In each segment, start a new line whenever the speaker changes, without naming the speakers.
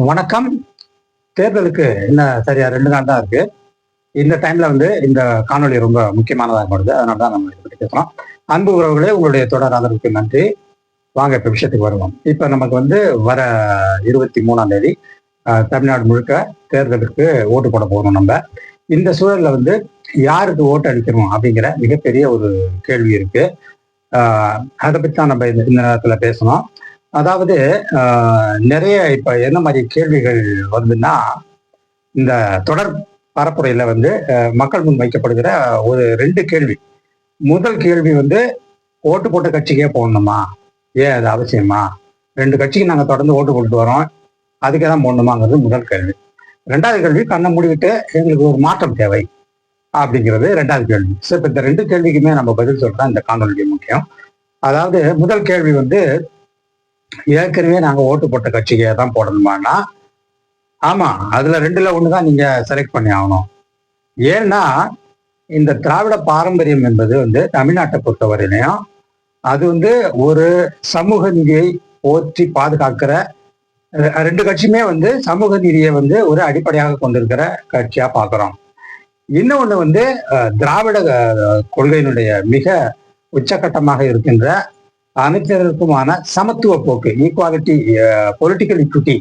வணக்கம். தேர்தலுக்கு என்ன சரியா 2 நாள் தான் இருக்கு. இந்த டைம்ல இந்த காணொலி ரொம்ப முக்கியமானதாக படுது. அதனால தான் நம்ம இதை பற்றி பேசுறோம். அன்பு உறவுகளே, உங்களுடைய தொடர் ஆதரவுக்கு நன்றி. வாங்க இப்ப விஷயத்துக்கு வருவோம். இப்ப நமக்கு வர 23ஆம் தேதி தமிழ்நாடு முழுக்க தேர்தலுக்கு ஓட்டு போட போகணும். நம்ம இந்த சூழல்ல யாருக்கு ஓட்டு அளிக்கணும் அப்படிங்கிற மிகப்பெரிய ஒரு கேள்வி இருக்கு. அதை பற்றி தான் நம்ம இந்த நேரத்துல பேசணும். அதாவது நிறைய இப்ப என்ன மாதிரி கேள்விகள் வருதுன்னா, இந்த தொடர் பரப்புரையில மக்கள் முன் வைக்கப்படுகிற ஒரு 2 கேள்வி. முதல் கேள்வி ஓட்டு போட்ட கட்சிக்கே போடணுமா, ஏன் அது அவசியமா, 2 கட்சிக்கு நாங்க தொடர்ந்து ஓட்டு போட்டுட்டு வரோம், அதுக்கே தான் போடணுமாங்கிறது முதல் கேள்வி. 2வது கேள்வி, கண்ணை மூடிக்கிட்டு எங்களுக்கு ஒரு மாற்றம் தேவை அப்படிங்கிறது 2வது கேள்வி. ஸோ இப்ப இந்த 2 கேள்விக்குமே நம்ம பதில் சொல்றோம். இந்த காணொலி முக்கியம். அதாவது முதல் கேள்வி ஏற்கனவே நாங்க ஓட்டு போட்ட கட்சிக்கே தான் போடணுமானா, ஆமா, அதுல 2ல 1 தான் நீங்க செலக்ட் பண்ணி ஆகணும். ஏன்னா இந்த திராவிட பாரம்பரியம் என்பது தமிழ்நாட்டை பொறுத்தவரையிலையும் அது ஒரு சமூக நீதியை போற்றி பாதுகாக்கிற 2 கட்சியுமே சமூக நீதியை ஒரு அடிப்படையாக கொண்டிருக்கிற கட்சியா பார்க்கிறோம். இன்னொன்னு திராவிட கொள்கையினுடைய மிக உச்சகட்டமாக இருக்கின்ற அனைத்திற்குமான சமத்துவ போக்கு, ஈக்குவாலிட்டி, பொலிட்டிக்கல் இக்விட்டி,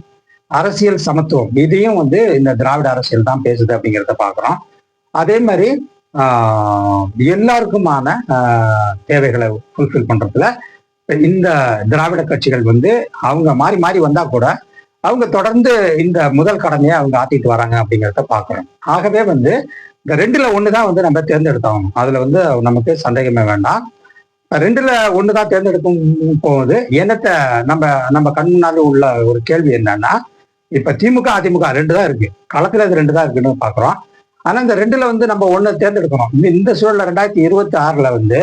அரசியல் சமத்துவம், இதையும் இந்த திராவிட அரசியல் தான் பேசுது அப்படிங்கிறத பார்க்குறோம். அதே மாதிரி எல்லாருக்குமான தேவைகளை ஃபுல்ஃபில் பண்றதுல இந்த திராவிட கட்சிகள் அவங்க மாறி மாறி வந்தா கூட அவங்க தொடர்ந்து இந்த முதல் கடமையை அவங்க ஆத்திட்டு வராங்க அப்படிங்கிறத பார்க்குறோம். ஆகவே இந்த 2ல 1 தான் நம்ம தேர்ந்தெடுத்தாகணும். அதுல நமக்கு சந்தேகமே வேண்டாம். 2ல 1 தான் தேர்ந்தெடுக்கும் போகுது. என்னத்தை நம்ம கண் முன்னாடி உள்ள ஒரு கேள்வி என்னன்னா, இப்ப திமுக அதிமுக 2 தான் இருக்கு, களத்துல இது 2 தான் இருக்குன்னு பாக்குறோம். ஆனா இந்த 2ல நம்ம 1 தேர்ந்தெடுக்கணும். இந்த சூழல்ல 2026ல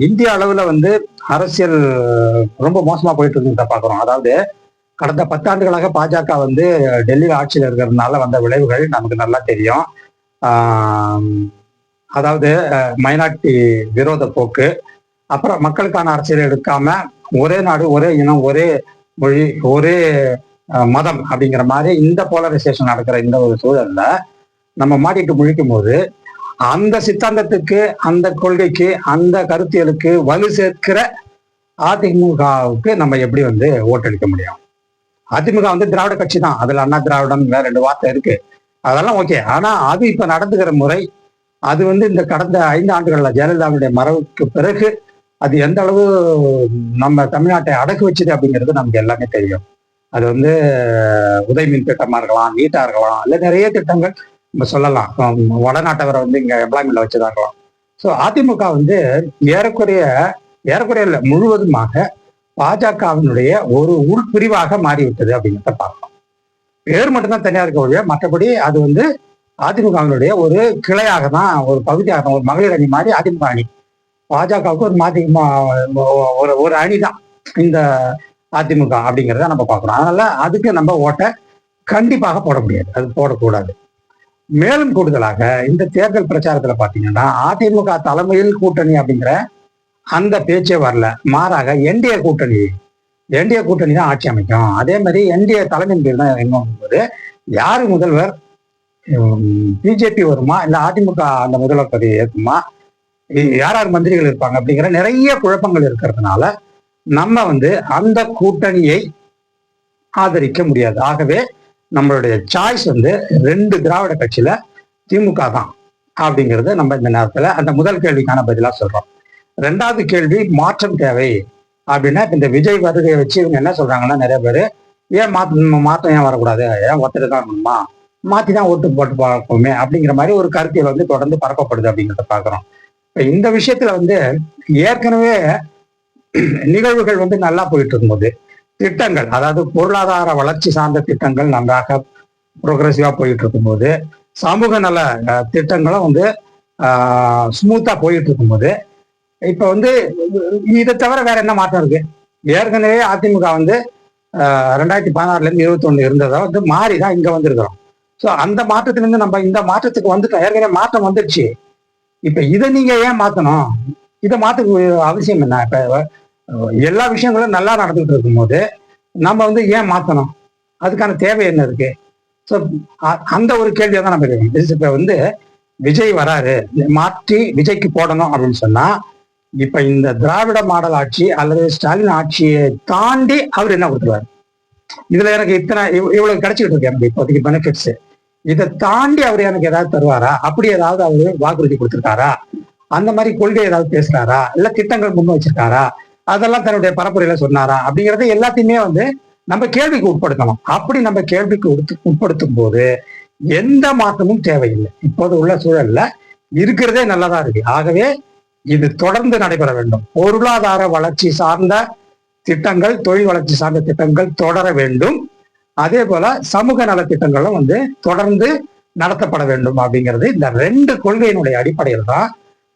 இந்திய அளவுல அரசியல் ரொம்ப மோசமா போயிட்டு இருக்குன்றத பாக்குறோம். அதாவது கடந்த 10 ஆண்டுகளாக பாஜக டெல்லியில் ஆட்சியில் இருக்கிறதுனால வந்த விளைவுகள் நமக்கு நல்லா தெரியும். அதாவது மைனாரிட்டி விரோத போக்கு, அப்புறம் மக்களுக்கான அரசியல் எடுக்காம ஒரே நாடு, ஒரே இனம், ஒரே மொழி, ஒரே மதம் அப்படிங்கிற மாதிரி இந்த போலரைசேஷன் நடக்கிற இந்த ஒரு சூழல்ல நம்ம மாட்டிட்டு முழிக்கும் போது அந்த சித்தாந்தத்துக்கு, அந்த கொள்கைக்கு, அந்த கருத்தியலுக்கு வலு சேர்க்கிற அதிமுகவுக்கு நம்ம எப்படி ஓட்டளிக்க முடியும்? அதிமுக திராவிட கட்சி தான், அதுல அண்ணா திராவிடம் வேற 2 வார்த்தை இருக்கு, அதெல்லாம் ஓகே. ஆனா அது இப்ப நடந்துகிற முறை, அது இந்த கடந்த 5 ஆண்டுகள்ல ஜெயலலிதாவுடைய மறைவுக்கு பிறகு அது எந்த அளவு நம்ம தமிழ்நாட்டை அடக்கு வச்சுது அப்படிங்கிறது நமக்கு எல்லாமே தெரியும். அது உதயமின் திட்டமா இருக்கலாம், நீட்டா இருக்கலாம், இல்ல நிறைய திட்டங்கள் நம்ம சொல்லலாம். வடநாட்டவரை இங்க எம்ப்ளாய்மெண்ட்ல வச்சுதான் இருக்கலாம். ஸோ அதிமுக ஏறக்குறைய இல்லை, முழுவதுமாக பாஜகவினுடைய ஒரு உள்பிரிவாக மாறிவிட்டது அப்படிங்கிறத பார்க்கலாம். பேர் மட்டும்தான் தனியா இருக்க ஒழிய மற்றபடி அது அதிமுகவினுடைய ஒரு கிளையாக தான், ஒரு பகுதியாக தான், ஒரு மகளிர் அணி மாதிரி அதிமுக அணி பாஜகவுக்கு ஒரு அணி தான் இந்த அதிமுக அப்படிங்கிறத நம்ம பார்க்குறோம். அதனால அதுக்கு நம்ம ஓட்டை கண்டிப்பாக போட முடியாது, அது போடக்கூடாது. மேலும் கூடுதலாக இந்த தேர்தல் பிரச்சாரத்துல பாத்தீங்கன்னா அதிமுக தலைமையில் கூட்டணி அப்படிங்கிற அந்த பேச்சே வரல. மாறாக என்டிஏ கூட்டணி தான் ஆட்சி அமைக்கும். அதே மாதிரி என்டிஏ தலைமையின் பேர் தான் என்னும்போது யாரு முதல்வர், பிஜேபி வருமா, இல்ல அதிமுக அந்த முதல்வர் பதவி ஏற்குமா, யார் மந்திரிகள் இருப்பாங்க அப்படிங்கிற நிறைய குழப்பங்கள் இருக்கிறதுனால நம்ம அந்த கூட்டணியை ஆதரிக்க முடியாது. ஆகவே நம்மளுடைய சாய்ஸ் 2 திராவிட கட்சியில திமுக தான் அப்படிங்கிறது நம்ம இந்த நேரத்துல அந்த முதல் கேள்விக்கான பதிலா சொல்றோம். 2வது கேள்வி, மாற்றம் தேவை அப்படின்னா இந்த விஜய் வருகையை வச்சு இவங்க என்ன சொல்றாங்கன்னா, நிறைய பேர் ஏன் மாற்றம் ஏன் வரக்கூடாது, ஏன் ஒருத்தர் தான் இருக்கணுமா, மாத்தி தான் ஓட்டு போட்டு பார்ப்போமே அப்படிங்கிற மாதிரி ஒரு கருத்தியல் தொடர்ந்து பரப்பப்படுது அப்படிங்கிறத பாக்குறோம். இப்ப இந்த விஷயத்துல ஏற்கனவே நிகழ்வுகள் நல்லா போயிட்டு இருக்கும்போது திட்டங்கள், அதாவது பொருளாதார வளர்ச்சி சார்ந்த திட்டங்கள் நன்றாக ப்ரோக்ரஸிவா போயிட்டு இருக்கும்போது, சமூக நல திட்டங்களும் ஸ்மூத்தா போயிட்டு இருக்கும்போது, இப்ப இதை தவிர வேற என்ன மாற்றம் இருக்கு? ஏற்கனவே அதிமுக 2016ல இருந்து 21 இருந்ததை மாறிதான் இங்க வந்திருக்கிறோம். ஸோ அந்த மாற்றத்திலிருந்து நம்ம இந்த மாற்றத்துக்கு வந்துட்டோம். ஏற்கனவே மாற்றம் வந்துடுச்சு. இப்ப இதை நீங்க ஏன் மாத்தணும்? இதை மாத்துக்கு அவசியம் என்ன? இப்ப எல்லா விஷயங்களும் நல்லா நடந்துகிட்டு இருக்கும்போது நம்ம ஏன் மாத்தணும்? அதுக்கான தேவை என்ன இருக்கு? ஸோ அந்த ஒரு கேள்வியை தான் நம்ம கேட்கணும். இப்ப வந்து விஜய் வராரு, மாற்றி விஜய்க்கு போடணும் அப்படின்னு சொன்னா, இப்ப இந்த திராவிட மாடல் ஆட்சி அல்லது ஸ்டாலின் ஆட்சியை தாண்டி அவர் என்ன கொடுத்துருவாரு? இதுல எனக்கு இத்தனை இவ்வளவு கிடைச்சிக்கிட்டு இருக்கு எனக்கு இப்போதைக்கு பெனிஃபிட்ஸ். இதை தாண்டி அவர் எனக்கு ஏதாவது தருவாரா? அப்படி ஏதாவது அவரு வாக்குறுதி கொடுத்திருக்காரா? அந்த மாதிரி கொள்கை ஏதாவது பேசுறாரா? இல்ல திட்டங்கள் முன் வச்சிருக்காரா? அதெல்லாம் தன்னுடைய பரப்புரையில சொன்னாரா? அப்படிங்கறது எல்லாத்தையுமே வந்து நம்ம கேள்விக்கு உட்படுத்தணும். அப்படி நம்ம கேள்விக்கு உட்படுத்தும் போது எந்த மாற்றமும் தேவையில்லை. இப்போது உள்ள சூழல்ல இருக்கிறதே நல்லதா இருக்கு. ஆகவே இது தொடர்ந்து நடைபெற வேண்டும். பொருளாதார வளர்ச்சி சார்ந்த திட்டங்கள், தொழில் வளர்ச்சி சார்ந்த திட்டங்கள் தொடர வேண்டும். அதே போல சமூக நலத்திட்டங்களும் வந்து தொடர்ந்து நடத்தப்பட வேண்டும். அப்படிங்கிறது இந்த 2 கொள்கையினுடைய அடிப்படையில் தான்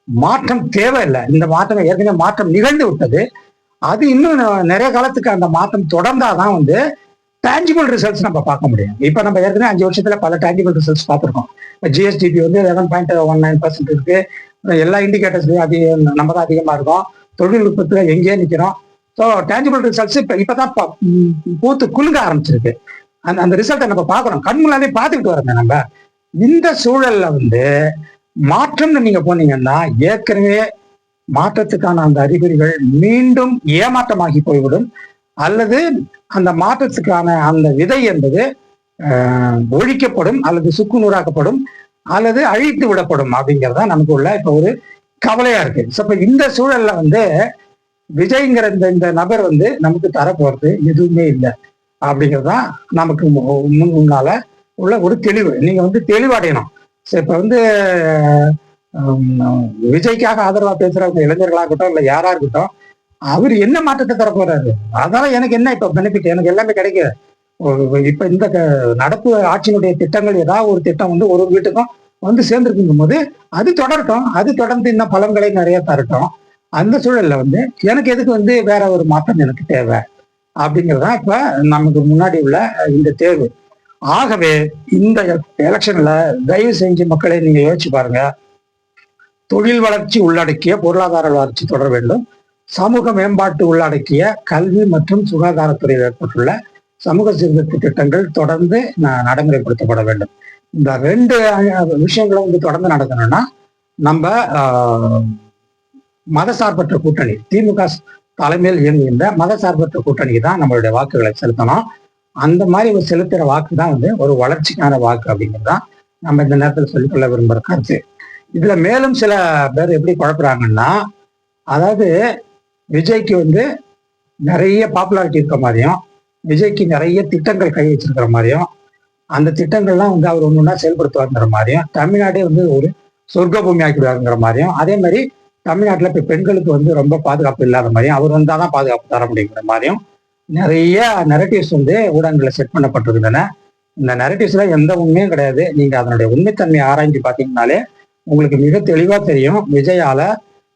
மாற்றம் தேவையில்லை. இந்த மாற்றம் ஏற்கனவே மாற்றம் நிகழ்ந்து விட்டது. அது இன்னும் நிறைய காலத்துக்கு அந்த மாற்றம் தொடர்ந்தாதான் வந்து டேஞ்சிபிள் ரிசல்ட்ஸ் நம்ம பார்க்க முடியும். இப்ப நம்ம ஏற்கனவே 5 வருஷத்துல பல டேஞ்சிபிள் ரிசல்ட்ஸ் பார்த்துருக்கோம். இப்போ ஜிஎஸ்டிபி வந்து 11.19% இருக்கு. எல்லா இண்டிகேட்டர்ஸ்லயும் நம்ம தான் அதிகமா இருக்கும். தொழில்நுட்பத்துல எங்கேயே நிக்கிறோம். ஸோ டேஞ்சிபிள் ரிசல்ட்ஸ் இப்பதான் பூத்து குலுங்க ஆரம்பிச்சிருக்கு. அந்த ரிசல்ட்டை நம்ம பார்க்கணும். கண் முன்னாலே பார்த்துக்கிட்டு வரோங்க நம்ம. இந்த சூழல்ல வந்து மாற்றம்னு நீங்க போனீங்கன்னா ஏற்கனவே மாற்றத்துக்கான அந்த அறிகுறிகள் மீண்டும் ஏமாற்றமாகி போய்விடும். அல்லது அந்த மாற்றத்துக்கான அந்த விதை என்பது ஒழிக்கப்படும், அல்லது சுக்குநூறாக்கப்படும், அல்லது அழித்து விடப்படும். அப்படிங்கிறதா நமக்கு உள்ள இப்ப ஒரு கவலையா இருக்கு. இப்ப இந்த சூழல்ல வந்து விஜய்ங்கிற இந்த நபர் வந்து நமக்கு தரப்போறது எதுவுமே இல்லை அப்படிங்கிறதுதான் நமக்கு முன்னால உள்ள ஒரு தெளிவு. நீங்க வந்து தெளிவடையணும். இப்ப வந்து விஜய்க்காக ஆதரவா பேசுறவங்க இளைஞர்களாகட்டும் இல்ல யாரா இருக்கட்டும், அவர் என்ன மாற்றத்தை தர போறாரு? அதனால எனக்கு என்ன இப்ப பெனிஃபிட்? எனக்கு எல்லாமே கிடைக்குது. இப்ப இந்த நடப்பு ஆட்சியினுடைய திட்டங்கள் ஏதாவது ஒரு திட்டம் வந்து ஒரு வீட்டுக்கும் வந்து சேர்ந்துருக்கும் போது அது தொடரட்டும். அது தொடர்ந்து இன்னும் பலன்களை நிறைய தரட்டும். அந்த சூழல்ல வந்து எனக்கு எதுக்கு வந்து வேற ஒரு மாற்றம் எனக்கு தேவை அப்படிங்கிறதா இப்ப நமக்கு முன்னாடி உள்ள இந்த தேர்வு. ஆகவே இந்த எலெக்ஷன்ல தயவு செஞ்சு மக்களை நீங்க யோசிச்சு பாருங்க. தொழில் வளர்ச்சி உள்ளடக்கிய பொருளாதார வளர்ச்சி தொடர வேண்டும். சமூக மேம்பாட்டு உள்ளடக்கிய கல்வி மற்றும் சுகாதாரத்துறையில் ஏற்பட்டுள்ள சமூக சீர்திருத்த திட்டங்கள் தொடர்ந்து நடைமுறைப்படுத்தப்பட வேண்டும். இந்த 2 விஷயங்களும் வந்து தொடர்ந்து நடக்கணும்னா நம்ம மதசார்பற்ற கூட்டணி, திமுக தலைமையில் இயங்குகின்ற மதசார்பற்ற கூட்டணிக்கு தான் நம்மளுடைய வாக்குகளை செலுத்தணும். அந்த மாதிரி ஒரு செலுத்துற வாக்கு தான் வந்து ஒரு வளர்ச்சிக்கான வாக்கு அப்படிங்கிறது தான் நம்ம இந்த நேரத்தில் சொல்லிக்கொள்ள விரும்புகிற கருத்து. இதுல மேலும் சில பேர் எப்படி குழப்புறாங்கன்னா, அதாவது விஜய்க்கு வந்து நிறைய பாப்புலாரிட்டி இருக்க மாதிரியும், விஜய்க்கு நிறைய திட்டங்கள் கை வச்சிருக்கிற மாதிரியும், அந்த திட்டங்கள்லாம் வந்து அவர் ஒண்ணுன்னா செயல்படுத்துவாருங்கிற மாதிரியும், தமிழ்நாடே வந்து ஒரு சொர்க்க பூமி ஆக்கிடுவாருங்கிற மாதிரியும், அதே மாதிரி தமிழ்நாட்டுல இப்ப பெண்களுக்கு வந்து ரொம்ப பாதுகாப்பு இல்லாத மாதிரியும், அவர் வந்தாதான் பாதுகாப்பு தர முடியுங்கிற மாதிரியும் நிறைய நெரட்டிவ்ஸ் வந்து ஊடகங்களை செட் பண்ணப்பட்டிருக்கின்றன. இந்த நெரட்டிவ்ஸ்ல எந்த உண்மையும் கிடையாது. நீங்க அதனுடைய உண்மைத்தன்மையை ஆராய்ச்சி பார்த்தீங்கன்னாலே உங்களுக்கு மிக தெளிவா தெரியும்.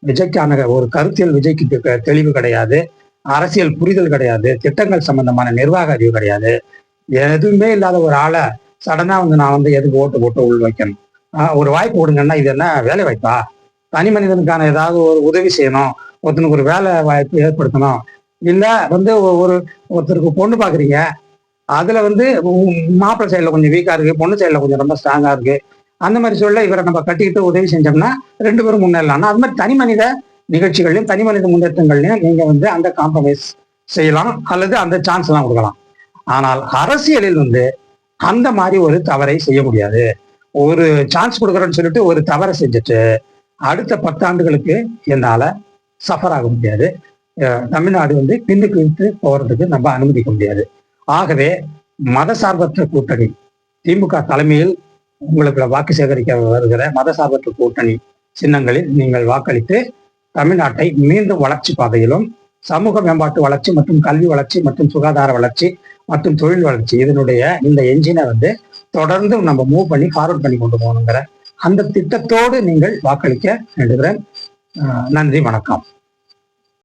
விஜய்க்கான ஒரு கருத்தியல் விஜய்க்கு தெளிவு கிடையாது, அரசியல் புரிதல் கிடையாது, திட்டங்கள் சம்பந்தமான நிர்வாக அறிவு கிடையாது. எதுவுமே இல்லாத ஒரு ஆளை சடனா வந்து நான் வந்து எதுக்கு ஓட்டு போட்டு உள் வைக்கணும்? ஒரு வாய்ப்பு கொடுங்கன்னா இது என்ன வேலை வாய்ப்பா? தனி மனிதனுக்கான ஏதாவது ஒரு உதவி செய்யணும், ஒருத்தனுக்கு ஒரு வேலை வாய்ப்பு ஏற்படுத்தணும். இல்ல வந்து ஒருத்தருக்கு பொண்ணு பாக்குறீங்க, அதுல வந்து மாப்பிள்ளை சைட்ல கொஞ்சம் வீக்கா இருக்கு, பொண்ணு சைட்ல கொஞ்சம் ரொம்ப ஸ்ட்ராங்கா இருக்கு. அந்த மாதிரி சொல்ல இவரை நம்ம கட்டிக்கிட்டு உதவி செஞ்சோம்னா 2 பேரும் முன்னேறலாம். அது மாதிரி தனி மனித நிகழ்ச்சிகள்லையும் தனி மனித முன்னேற்றங்கள்லையும் நீங்க வந்து அந்த காம்ப்ரமைஸ் செய்யலாம், அல்லது அந்த சான்ஸ் எல்லாம் கொடுக்கலாம். ஆனால் அரசியலில் வந்து அந்த மாதிரி ஒரு தவறை செய்ய முடியாது. ஒரு சான்ஸ் கொடுக்குறேன்னு சொல்லிட்டு ஒரு தவறை செஞ்சுட்டு அடுத்த 10 ஆண்டுகளுக்கு என்னால சஃபர் ஆக முடியாது. தமிழ்நாடு வந்து பின்னுக்கு இழுத்து போறதுக்கு நம்ம அனுமதிக்க முடியாது. ஆகவே மதசார்பற்ற கூட்டணி, திமுக தலைமையில் உங்களுக்கு வாக்கு சேகரிக்க வருகிற மதசார்பற்ற கூட்டணி சின்னங்களில் நீங்கள் வாக்களித்து தமிழ்நாட்டை மீண்டும் வளர்ச்சி பாதையிலும் சமூக மேம்பாட்டு வளர்ச்சி மற்றும் கல்வி வளர்ச்சி மற்றும் சுகாதார வளர்ச்சி மற்றும் தொழில் வளர்ச்சி இதனுடைய இந்த என்ஜினை வந்து தொடர்ந்து நம்ம மூவ் பண்ணி ஃபார்வர்ட் பண்ணி கொண்டு போகணுங்கிற அந்த திட்டத்தோடு நீங்கள் வாக்களிக்க வேண்டுகிறேன். நன்றி, வணக்கம்.